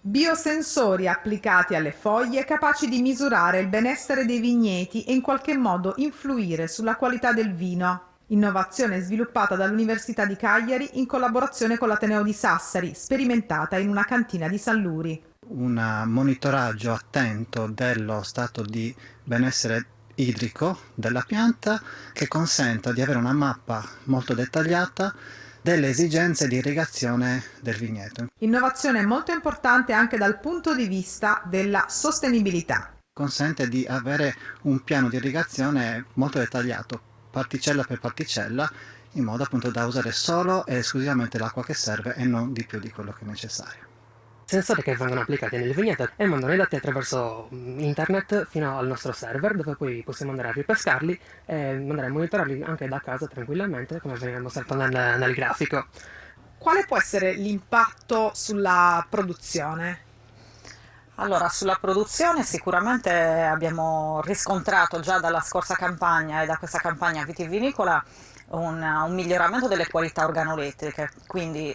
Biosensori applicati alle foglie capaci di misurare il benessere dei vigneti e in qualche modo influire sulla qualità del vino. Innovazione sviluppata dall'Università di Cagliari in collaborazione con l'Ateneo di Sassari, sperimentata in una cantina di San Luri. Un monitoraggio attento dello stato di benessere idrico della pianta che consenta di avere una mappa molto dettagliata delle esigenze di irrigazione del vigneto. Innovazione molto importante anche dal punto di vista della sostenibilità. Consente di avere un piano di irrigazione molto dettagliato, particella per particella, in modo appunto da usare solo e esclusivamente l'acqua che serve e non di più di quello che è necessario. Sensori che vengono applicati nel vigneto e mandano i dati attraverso internet fino al nostro server, dove poi possiamo andare a ripescarli e andare a monitorarli anche da casa tranquillamente, come veniva mostrato nel grafico. Quale può essere l'impatto sulla produzione? Allora, sulla produzione sicuramente abbiamo riscontrato già dalla scorsa campagna e da questa campagna vitivinicola un miglioramento delle qualità organolettiche, quindi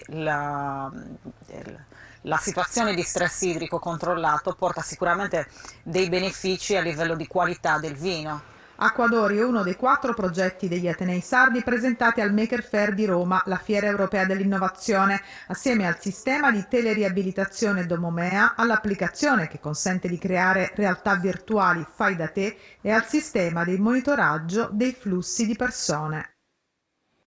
la situazione di stress idrico controllato porta sicuramente dei benefici a livello di qualità del vino. Acquadori è uno dei 4 progetti degli Atenei Sardi presentati al Maker Faire di Roma, la Fiera Europea dell'Innovazione, assieme al sistema di teleriabilitazione Domomea, all'applicazione che consente di creare realtà virtuali fai da te e al sistema di monitoraggio dei flussi di persone.